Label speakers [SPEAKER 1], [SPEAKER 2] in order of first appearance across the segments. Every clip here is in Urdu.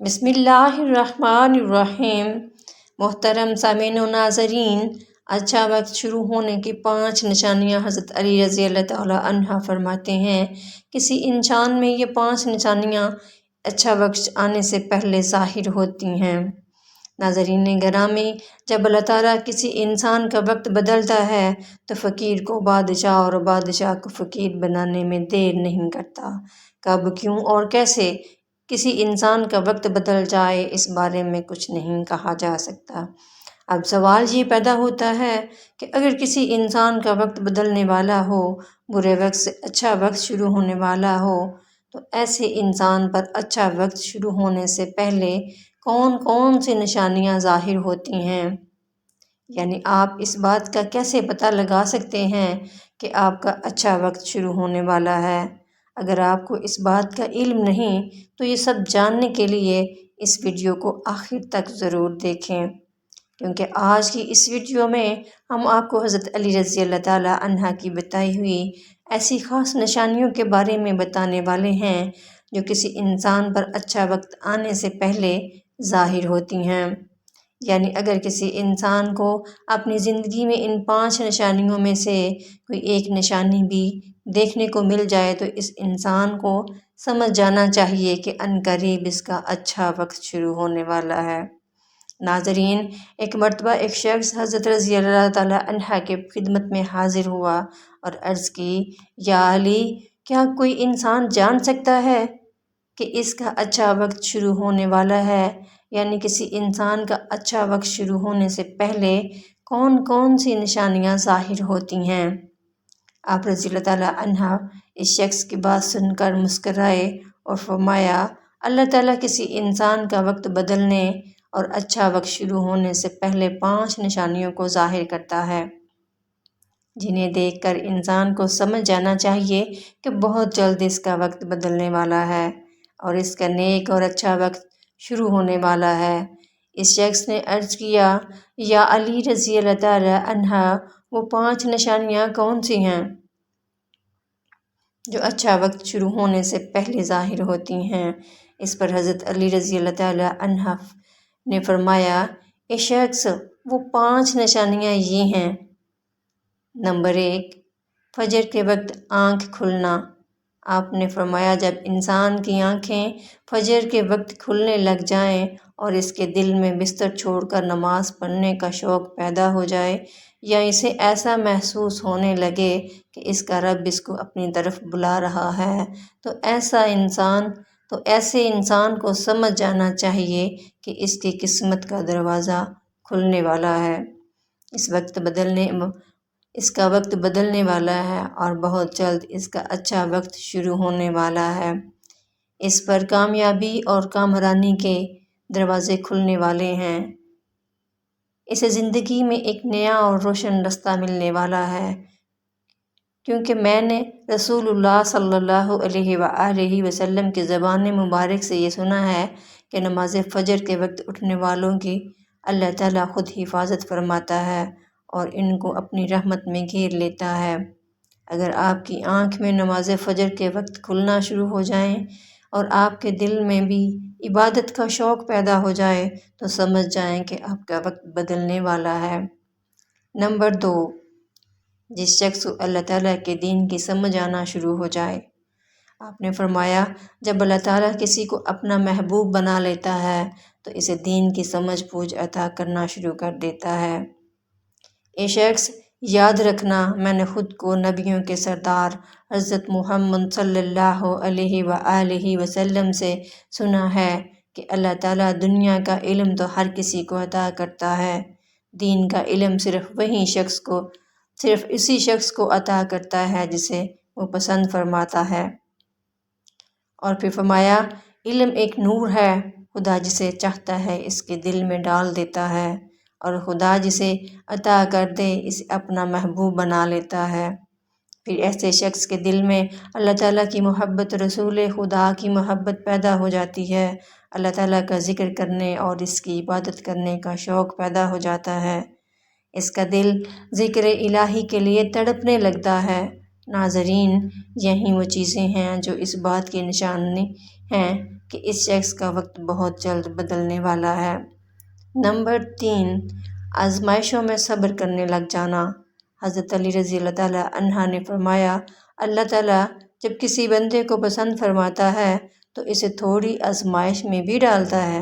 [SPEAKER 1] بسم اللہ الرحمن الرحیم۔ محترم سامعین و ناظرین، اچھا وقت شروع ہونے کی 5 نشانیاں حضرت علی رضی اللہ تعالیٰ عنہ فرماتے ہیں۔ کسی انسان میں یہ 5 نشانیاں اچھا وقت آنے سے پہلے ظاہر ہوتی ہیں۔ ناظرین گرامی، جب اللہ تعالیٰ کسی انسان کا وقت بدلتا ہے تو فقیر کو بادشاہ اور بادشاہ کو فقیر بنانے میں دیر نہیں کرتا۔ کب، کیوں اور کیسے کسی انسان کا وقت بدل جائے، اس بارے میں کچھ نہیں کہا جا سکتا۔ اب سوال یہ پیدا ہوتا ہے کہ اگر کسی انسان کا وقت بدلنے والا ہو، برے وقت سے اچھا وقت شروع ہونے والا ہو، تو ایسے انسان پر اچھا وقت شروع ہونے سے پہلے کون کون سی نشانیاں ظاہر ہوتی ہیں؟ یعنی آپ اس بات کا کیسے پتہ لگا سکتے ہیں کہ آپ کا اچھا وقت شروع ہونے والا ہے؟ اگر آپ کو اس بات کا علم نہیں تو یہ سب جاننے کے لیے اس ویڈیو کو آخر تک ضرور دیکھیں، کیونکہ آج کی اس ویڈیو میں ہم آپ کو حضرت علی رضی اللہ تعالیٰ عنہ کی بتائی ہوئی ایسی خاص نشانیوں کے بارے میں بتانے والے ہیں جو کسی انسان پر اچھا وقت آنے سے پہلے ظاہر ہوتی ہیں۔ یعنی اگر کسی انسان کو اپنی زندگی میں ان 5 نشانیوں میں سے کوئی ایک نشانی بھی دیکھنے کو مل جائے تو اس انسان کو سمجھ جانا چاہیے کہ عنقریب اس کا اچھا وقت شروع ہونے والا ہے۔ ناظرین، ایک مرتبہ ایک شخص حضرت رضی اللہ تعالیٰ عنہ کے خدمت میں حاضر ہوا اور عرض کی، یا علی، کیا کوئی انسان جان سکتا ہے کہ اس کا اچھا وقت شروع ہونے والا ہے؟ یعنی کسی انسان کا اچھا وقت شروع ہونے سے پہلے کون کون سی نشانیاں ظاہر ہوتی ہیں؟ آپ رضی اللہ تعالیٰ عنہ اس شخص کی بات سن کر مسکرائے اور فرمایا، اللہ تعالیٰ کسی انسان کا وقت بدلنے اور اچھا وقت شروع ہونے سے پہلے 5 نشانیوں کو ظاہر کرتا ہے، جنہیں دیکھ کر انسان کو سمجھ جانا چاہیے کہ بہت جلد اس کا وقت بدلنے والا ہے اور اس کا نیک اور اچھا وقت شروع ہونے والا ہے۔ اس شخص نے عرض کیا، یا علی رضی اللہ تعالیٰ عنہ، وہ 5 نشانیاں کون سی ہیں جو اچھا وقت شروع ہونے سے پہلے ظاہر ہوتی ہیں؟ اس پر حضرت علی رضی اللہ تعالیٰ عنہ نے فرمایا، اے شخص، وہ 5 نشانیاں یہ ہیں۔ نمبر 1، فجر کے وقت آنکھ کھلنا۔ آپ نے فرمایا، جب انسان کی آنکھیں فجر کے وقت کھلنے لگ جائیں اور اس کے دل میں بستر چھوڑ کر نماز پڑھنے کا شوق پیدا ہو جائے، یا اسے ایسا محسوس ہونے لگے کہ اس کا رب اس کو اپنی طرف بلا رہا ہے، تو ایسے انسان کو سمجھ جانا چاہیے کہ اس کی قسمت کا دروازہ کھلنے والا ہے، اس کا وقت بدلنے والا ہے اور بہت جلد اس کا اچھا وقت شروع ہونے والا ہے۔ اس پر کامیابی اور کامرانی کے دروازے کھلنے والے ہیں۔ اسے زندگی میں ایک نیا اور روشن رستہ ملنے والا ہے، کیونکہ میں نے رسول اللہ صلی اللہ علیہ وآلہ وسلم کی زبان مبارک سے یہ سنا ہے کہ نماز فجر کے وقت اٹھنے والوں کی اللہ تعالیٰ خود حفاظت فرماتا ہے اور ان کو اپنی رحمت میں گھیر لیتا ہے۔ اگر آپ کی آنکھ میں نماز فجر کے وقت کھلنا شروع ہو جائیں اور آپ کے دل میں بھی عبادت کا شوق پیدا ہو جائے تو سمجھ جائیں کہ آپ کا وقت بدلنے والا ہے۔ نمبر 2، جس شخص کو اللہ تعالیٰ کے دین کی سمجھ آنا شروع ہو جائے۔ آپ نے فرمایا، جب اللہ تعالیٰ کسی کو اپنا محبوب بنا لیتا ہے تو اسے دین کی سمجھ بوجھ عطا کرنا شروع کر دیتا ہے۔ اے شخص، یاد رکھنا، میں نے خود کو نبیوں کے سردار حضرت محمد صلی اللہ علیہ وآلہ وسلم سے سنا ہے کہ اللہ تعالیٰ دنیا کا علم تو ہر کسی کو عطا کرتا ہے، دین کا علم صرف اسی شخص کو عطا کرتا ہے جسے وہ پسند فرماتا ہے۔ اور پھر فرمایا، علم ایک نور ہے، خدا جسے چاہتا ہے اس کے دل میں ڈال دیتا ہے اور خدا جسے عطا کر دے اسے اپنا محبوب بنا لیتا ہے۔ پھر ایسے شخص کے دل میں اللہ تعالیٰ کی محبت، رسول خدا کی محبت پیدا ہو جاتی ہے، اللہ تعالیٰ کا ذکر کرنے اور اس کی عبادت کرنے کا شوق پیدا ہو جاتا ہے، اس کا دل ذکر الہی کے لیے تڑپنے لگتا ہے۔ ناظرین، یہی وہ چیزیں ہیں جو اس بات کی نشانی ہیں کہ اس شخص کا وقت بہت جلد بدلنے والا ہے۔ نمبر 3، آزمائشوں میں صبر کرنے لگ جانا۔ حضرت علی رضی اللہ تعالیٰ عنہ نے فرمایا، اللہ تعالیٰ جب کسی بندے کو پسند فرماتا ہے تو اسے تھوڑی آزمائش میں بھی ڈالتا ہے۔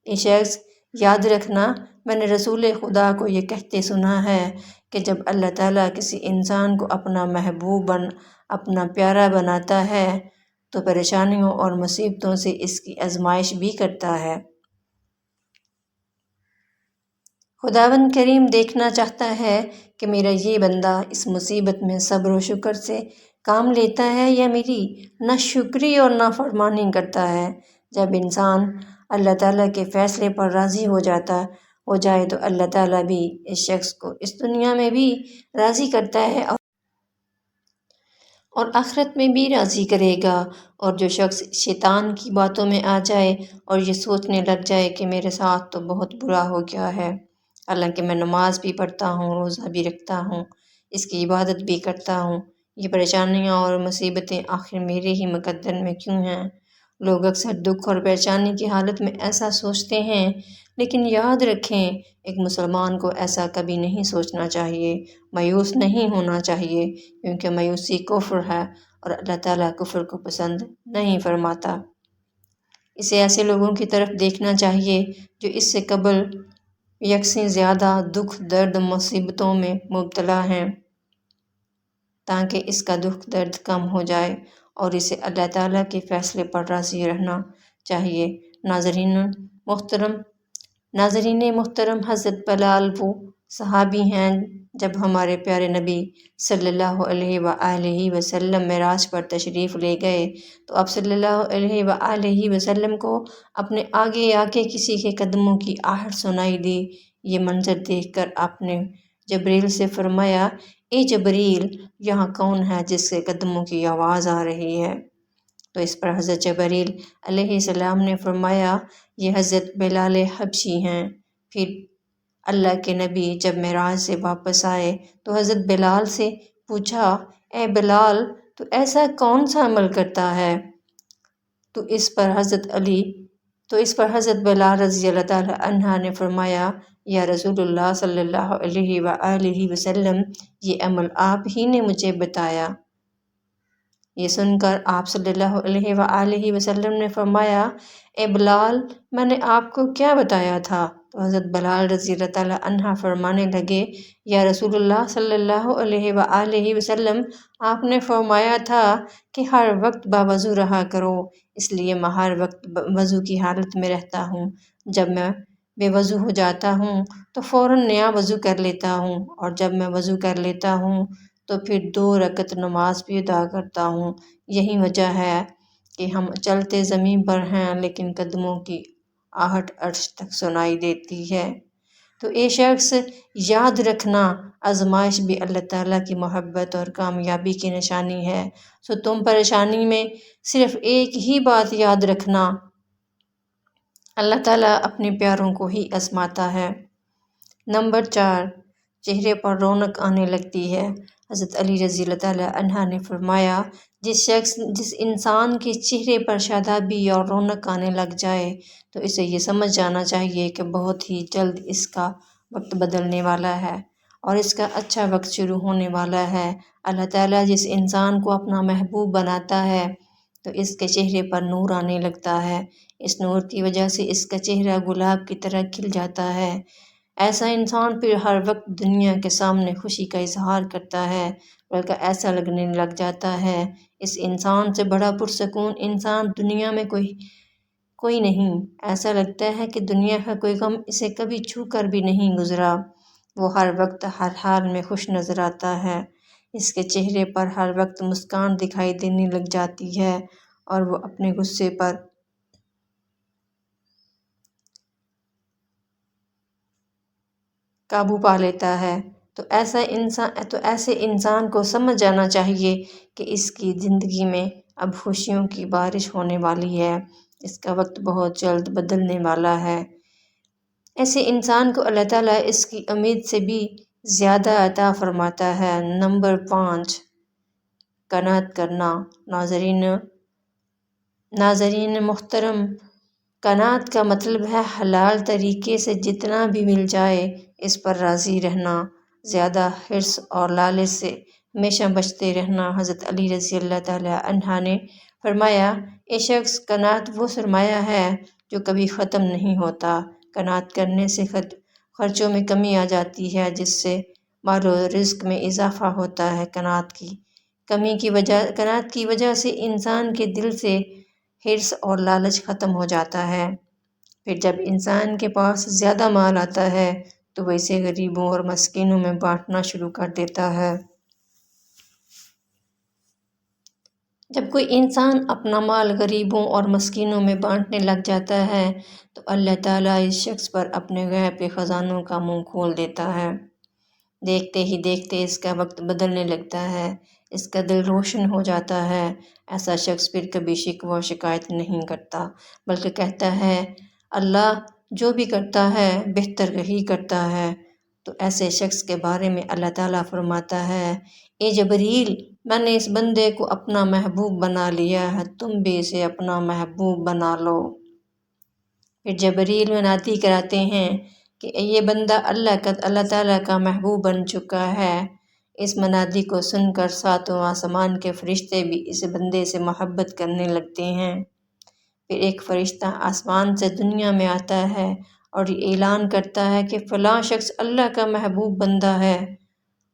[SPEAKER 1] یہ شخص یاد رکھنا، میں نے رسول خدا کو یہ کہتے سنا ہے کہ جب اللہ تعالیٰ کسی انسان کو اپنا محبوب اپنا پیارا بناتا ہے تو پریشانیوں اور مصیبتوں سے اس کی آزمائش بھی کرتا ہے۔ خداوند کریم دیکھنا چاہتا ہے کہ میرا یہ بندہ اس مصیبت میں صبر و شکر سے کام لیتا ہے یا میری ناشکری اور نافرمانی کرتا ہے۔ جب انسان اللہ تعالیٰ کے فیصلے پر راضی ہو جائے تو اللہ تعالیٰ بھی اس شخص کو اس دنیا میں بھی راضی کرتا ہے اور آخرت میں بھی راضی کرے گا۔ اور جو شخص شیطان کی باتوں میں آ جائے اور یہ سوچنے لگ جائے کہ میرے ساتھ تو بہت برا ہو گیا ہے، حالانکہ میں نماز بھی پڑھتا ہوں، روزہ بھی رکھتا ہوں، اس کی عبادت بھی کرتا ہوں، یہ پریشانیاں اور مصیبتیں آخر میرے ہی مقدر میں کیوں ہیں؟ لوگ اکثر دکھ اور پریشانی کی حالت میں ایسا سوچتے ہیں، لیکن یاد رکھیں ایک مسلمان کو ایسا کبھی نہیں سوچنا چاہیے، مایوس نہیں ہونا چاہیے، کیونکہ مایوسی کفر ہے اور اللہ تعالیٰ کفر کو پسند نہیں فرماتا۔ اسے ایسے لوگوں کی طرف دیکھنا چاہیے جو اس سے قبل یکساں زیادہ دکھ درد مصیبتوں میں مبتلا ہیں، تاکہ اس کا دکھ درد کم ہو جائے اور اسے اللہ تعالیٰ کے فیصلے پر راضی رہنا چاہیے۔ ناظرین محترم، حضرت بلال وہ صحابی ہیں جب ہمارے پیارے نبی صلی اللہ علیہ وآلہ وسلم معراج پر تشریف لے گئے تو آپ صلی اللہ علیہ وآلہ وسلم کو اپنے آگے آگے کسی کے قدموں کی آہٹ سنائی دی۔ یہ منظر دیکھ کر آپ نے جبریل سے فرمایا، اے جبریل، یہاں کون ہے جس کے قدموں کی آواز آ رہی ہے؟ تو اس پر حضرت جبریل علیہ السلام نے فرمایا، یہ حضرت بلال حبشی ہیں۔ پھر اللہ کے نبی جب معراج سے واپس آئے تو حضرت بلال سے پوچھا، اے بلال، تو ایسا کون سا عمل کرتا ہے؟ تو اس پر حضرت بلال رضی اللہ تعالیٰ عنہ نے فرمایا، یا رسول اللہ صلی اللہ علیہ وآلہ وسلم، یہ عمل آپ ہی نے مجھے بتایا۔ یہ سن کر آپ صلی اللہ علیہ وآلہ وسلم نے فرمایا، اے بلال، میں نے آپ کو کیا بتایا تھا؟ تو حضرت بلال رضی اللہ تعالیٰ عنہ فرمانے لگے، یا رسول اللہ صلی اللہ علیہ وآلہ وسلم، آپ نے فرمایا تھا کہ ہر وقت باوضو رہا کرو، اس لیے میں ہر وقت وضو کی حالت میں رہتا ہوں۔ جب میں بے وضو ہو جاتا ہوں تو فوراً نیا وضو کر لیتا ہوں، اور جب میں وضو کر لیتا ہوں تو پھر 2 رکعت نماز بھی ادا کرتا ہوں۔ یہی وجہ ہے کہ ہم چلتے زمین پر ہیں لیکن قدموں کی آہٹ عرش تک سنائی دیتی ہے۔ تو اے شخص یاد رکھنا، آزمائش بھی اللہ تعالیٰ کی محبت اور کامیابی کی نشانی ہے۔ سو تم پریشانی میں صرف ایک ہی بات یاد رکھنا، اللہ تعالیٰ اپنے پیاروں کو ہی آزماتا ہے۔ نمبر 4، چہرے پر رونق آنے لگتی ہے۔ حضرت علی رضی اللہ تعالیٰ عنہ نے فرمایا، جس انسان کے چہرے پر شادابی اور رونق آنے لگ جائے تو اسے یہ سمجھ جانا چاہیے کہ بہت ہی جلد اس کا وقت بدلنے والا ہے اور اس کا اچھا وقت شروع ہونے والا ہے۔ اللہ تعالیٰ جس انسان کو اپنا محبوب بناتا ہے تو اس کے چہرے پر نور آنے لگتا ہے، اس نور کی وجہ سے اس کا چہرہ گلاب کی طرح کھل جاتا ہے۔ ایسا انسان پھر ہر وقت دنیا کے سامنے خوشی کا اظہار کرتا ہے، بلکہ ایسا لگنے لگ جاتا ہے اس انسان سے بڑا پرسکون انسان دنیا میں کوئی نہیں۔ ایسا لگتا ہے کہ دنیا کا کوئی غم اسے کبھی چھو کر بھی نہیں گزرا۔ وہ ہر وقت ہر حال میں خوش نظر آتا ہے، اس کے چہرے پر ہر وقت مسکان دکھائی دینے لگ جاتی ہے اور وہ اپنے غصے پر قابو پا لیتا ہے۔ تو ایسے انسان کو سمجھ جانا چاہیے کہ اس کی زندگی میں اب خوشیوں کی بارش ہونے والی ہے، اس کا وقت بہت جلد بدلنے والا ہے۔ ایسے انسان کو اللہ تعالیٰ اس کی امید سے بھی زیادہ عطا فرماتا ہے۔ نمبر 5، قناعت کرنا۔ ناظرین، ناظرین محترم، قناعت کا مطلب ہے حلال طریقے سے جتنا بھی مل جائے اس پر راضی رہنا، زیادہ حرص اور لالچ سے ہمیشہ بچتے رہنا۔ حضرت علی رضی اللہ تعالیٰ عنہ نے فرمایا، ایک شخص قناعت وہ سرمایہ ہے جو کبھی ختم نہیں ہوتا۔ قناعت کرنے سے خرچوں میں کمی آ جاتی ہے، جس سے مال و رزق میں اضافہ ہوتا ہے۔ قناعت کی وجہ سے انسان کے دل سے حرص اور لالچ ختم ہو جاتا ہے۔ پھر جب انسان کے پاس زیادہ مال آتا ہے تو وہ اسے غریبوں اور مسکینوں میں بانٹنا شروع کر دیتا ہے۔ جب کوئی انسان اپنا مال غریبوں اور مسکینوں میں بانٹنے لگ جاتا ہے تو اللہ تعالیٰ اس شخص پر اپنے غیب کے خزانوں کا منہ کھول دیتا ہے۔ دیکھتے ہی دیکھتے اس کا وقت بدلنے لگتا ہے، اس کا دل روشن ہو جاتا ہے۔ ایسا شخص پھر کبھی شکوہ و شکایت نہیں کرتا، بلکہ کہتا ہے، اللہ جو بھی کرتا ہے بہتر ہی کرتا ہے۔ تو ایسے شخص کے بارے میں اللہ تعالیٰ فرماتا ہے، اے جبریل، میں نے اس بندے کو اپنا محبوب بنا لیا ہے، تم بھی اسے اپنا محبوب بنا لو۔ پھر جبریل منادی کراتے ہیں کہ یہ بندہ اللہ تعالیٰ کا محبوب بن چکا ہے۔ اس منادی کو سن کر ساتوں آسمان کے فرشتے بھی اس بندے سے محبت کرنے لگتے ہیں۔ پھر ایک فرشتہ آسمان سے دنیا میں آتا ہے اور یہ اعلان کرتا ہے کہ فلاں شخص اللہ کا محبوب بندہ ہے۔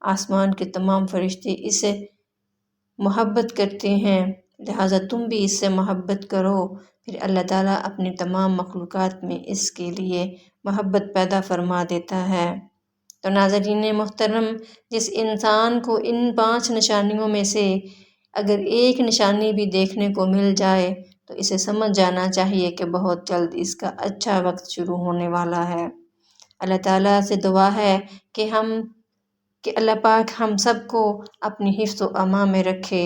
[SPEAKER 1] آسمان کے تمام فرشتے اس سے محبت کرتے ہیں، لہٰذا تم بھی اس سے محبت کرو۔ پھر اللہ تعالیٰ اپنی تمام مخلوقات میں اس کے لیے محبت پیدا فرما دیتا ہے۔ تو ناظرین محترم، جس انسان کو ان 5 نشانیوں میں سے اگر ایک نشانی بھی دیکھنے کو مل جائے تو اسے سمجھ جانا چاہیے کہ بہت جلد اس کا اچھا وقت شروع ہونے والا ہے۔ اللہ تعالیٰ سے دعا ہے کہ اللہ پاک ہم سب کو اپنی حفظ و امان میں رکھے،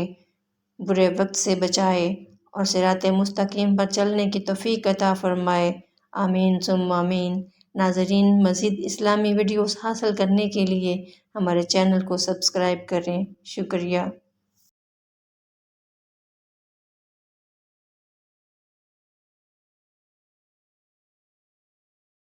[SPEAKER 1] برے وقت سے بچائے اور صراط مستقیم پر چلنے کی توفیق عطا فرمائے۔ آمین ثم آمین۔ ناظرین، مزید اسلامی ویڈیوز حاصل کرنے کے لیے ہمارے چینل کو سبسکرائب کریں۔ شکریہ۔